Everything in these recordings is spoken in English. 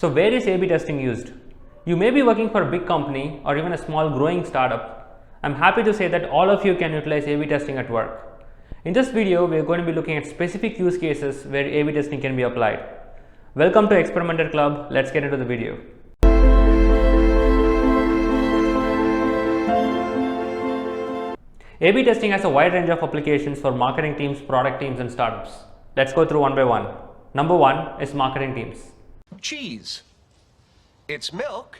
So where is A/B testing used? You may be working for a big company or even a small growing startup. I'm happy to say that all of you can utilize A/B testing at work. In this video, we are going to be looking at specific use cases where A/B testing can be applied. Welcome to Experimenter Club. Let's get into the video. A/B testing has a wide range of applications for marketing teams, product teams, and startups. Let's go through one by one. Number one is marketing teams. Cheese. It's milk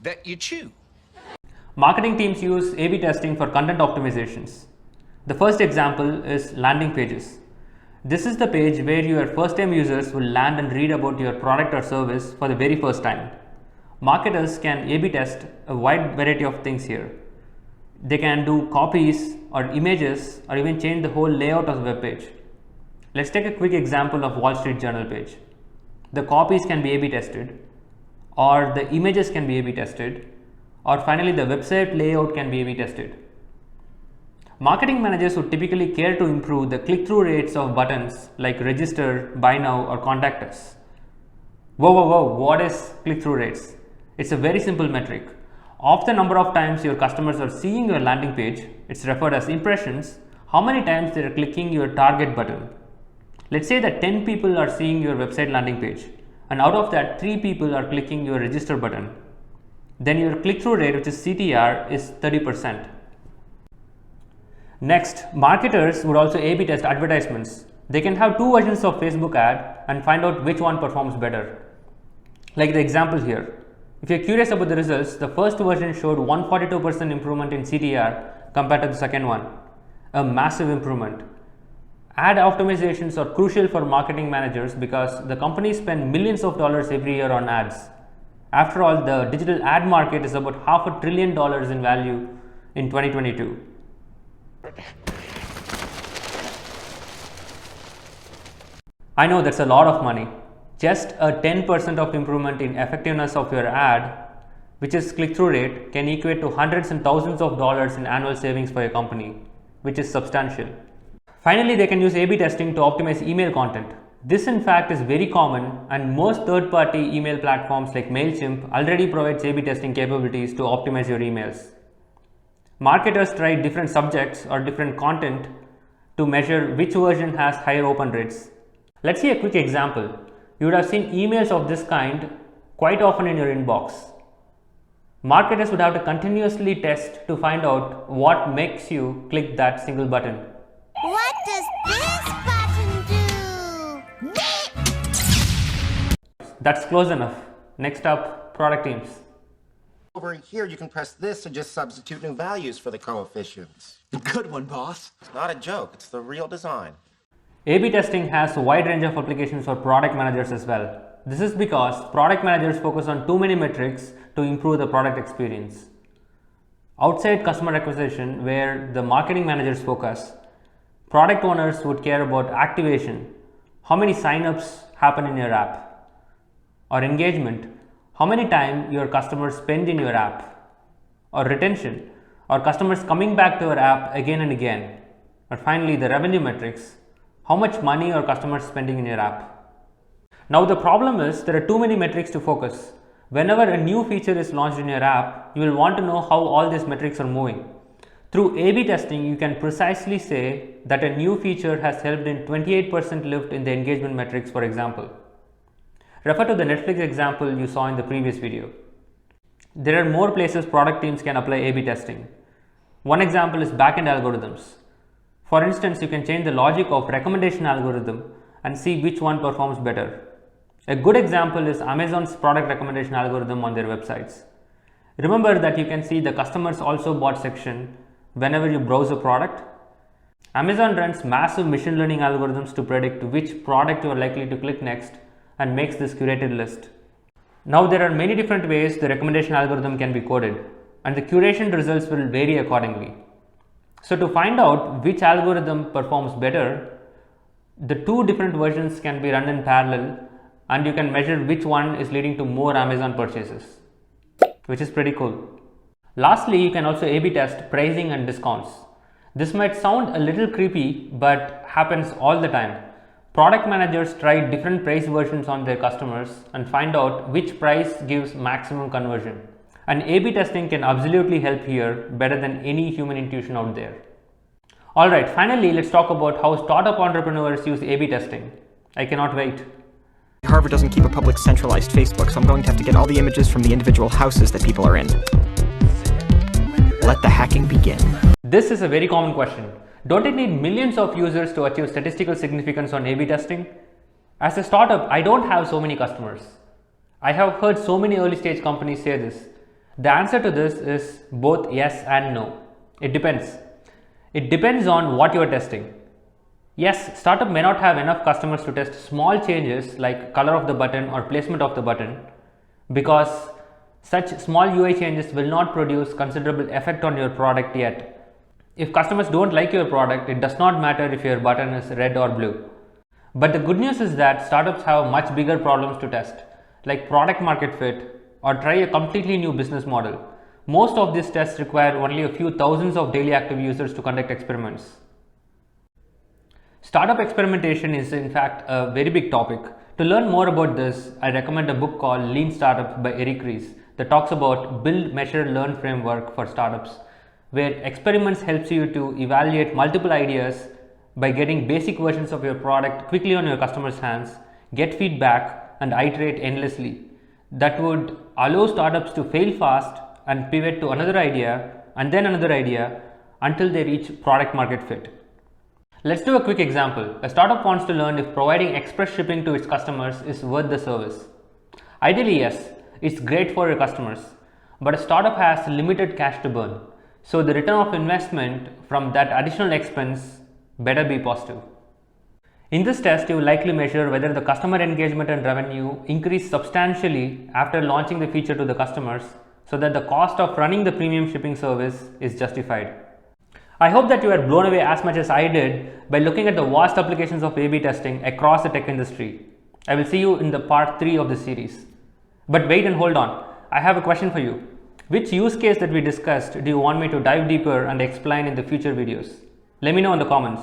that you chew. Marketing teams use A/B testing for content optimizations. The first example is landing pages. This is the page where your first-time users will land and read about your product or service for the very first time. Marketers can A/B test a wide variety of things here. They can do copies or images or even change the whole layout of the web page. Let's take a quick example of Wall Street Journal page. The copies can be A/B tested, or the images can be A/B tested, or finally the website layout can be A/B tested. Marketing managers would typically care to improve the click-through rates of buttons like register, buy now, or contact us. Whoa, what is click-through rates? It's a very simple metric. Of the number of times your customers are seeing your landing page, it's referred as impressions, how many times they are clicking your target button. Let's say that 10 people are seeing your website landing page, and out of that 3 people are clicking your register button. Then your click-through rate, which is CTR, is 30%. Next, marketers would also A/B test advertisements. They can have 2 versions of Facebook ad and find out which one performs better. Like the example here. If you're curious about the results, the first version showed 142% improvement in CTR compared to the second one. A massive improvement. Ad optimizations are crucial for marketing managers because the companies spend millions of dollars every year on ads. After all, the digital ad market is about $500 billion in value in 2022. I know that's a lot of money. Just a 10% of improvement in effectiveness of your ad, which is click-through rate, can equate to hundreds and thousands of dollars in annual savings for your company, which is substantial. Finally, they can use A/B testing to optimize email content. This in fact is very common, and most third-party email platforms like MailChimp already provides A/B testing capabilities to optimize your emails. Marketers try different subjects or different content to measure which version has higher open rates. Let's see a quick example. You would have seen emails of this kind quite often in your inbox. Marketers would have to continuously test to find out what makes you click that single button. What does this button do? That's close enough. Next up, product teams. Over here, you can press this to just substitute new values for the coefficients. Good one, boss. It's not a joke, it's the real design. A/B testing has a wide range of applications for product managers as well. This is because product managers focus on too many metrics to improve the product experience. Outside customer acquisition, where the marketing managers focus, product owners would care about activation, how many signups happen in your app, or engagement, how many time your customers spend in your app, or retention, or customers coming back to your app again and again, or finally the revenue metrics, how much money are customers spending in your app. Now the problem is there are too many metrics to focus. Whenever a new feature is launched in your app, you will want to know how all these metrics are moving. Through A/B testing, you can precisely say that a new feature has helped in 28% lift in the engagement metrics, for example. Refer to the Netflix example you saw in the previous video. There are more places product teams can apply A/B testing. One example is backend algorithms. For instance, you can change the logic of recommendation algorithm and see which one performs better. A good example is Amazon's product recommendation algorithm on their websites. Remember that you can see the customers also bought section whenever you browse a product. Amazon runs massive machine learning algorithms to predict which product you are likely to click next and makes this curated list. Now there are many different ways the recommendation algorithm can be coded, and the curation results will vary accordingly. So to find out which algorithm performs better, the 2 different versions can be run in parallel, and you can measure which one is leading to more Amazon purchases, which is pretty cool. Lastly, you can also A/B test pricing and discounts. This might sound a little creepy, but happens all the time. Product managers try different price versions on their customers and find out which price gives maximum conversion. And A/B testing can absolutely help here better than any human intuition out there. Alright, finally let's talk about how startup entrepreneurs use A/B testing. I cannot wait. Harvard doesn't keep a public centralized Facebook, so I'm going to have to get all the images from the individual houses that people are in. Let the hacking begin. This is a very common question. Don't it need millions of users to achieve statistical significance on A/B testing? As a startup, I don't have so many customers. I have heard so many early stage companies say this. The answer to this is both yes and no. It depends. It depends on what you are testing. Yes, startup may not have enough customers to test small changes like color of the button or placement of the button, because such small UI changes will not produce considerable effect on your product yet. If customers don't like your product, it does not matter if your button is red or blue. But the good news is that startups have much bigger problems to test, like product market fit or try a completely new business model. Most of these tests require only a few thousands of daily active users to conduct experiments. Startup experimentation is in fact a very big topic. To learn more about this, I recommend a book called Lean Startup by Eric Ries that talks about build, measure, learn framework for startups, where experiments helps you to evaluate multiple ideas by getting basic versions of your product quickly on your customers' hands, get feedback and iterate endlessly. That would allow startups to fail fast and pivot to another idea and then another idea until they reach product market fit. Let's do a quick example. A startup wants to learn if providing express shipping to its customers is worth the service. Ideally, yes, it's great for your customers, but a startup has limited cash to burn. So the return of investment from that additional expense better be positive. In this test, you will likely measure whether the customer engagement and revenue increase substantially after launching the feature to the customers, so that the cost of running the premium shipping service is justified. I hope that you are blown away as much as I did by looking at the vast applications of A/B testing across the tech industry. I will see you in the part 3 of this series. But wait and hold on, I have a question for you. Which use case that we discussed do you want me to dive deeper and explain in the future videos? Let me know in the comments.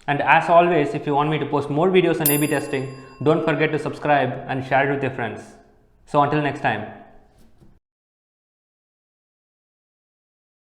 And as always, if you want me to post more videos on A/B testing, don't forget to subscribe and share it with your friends. So until next time.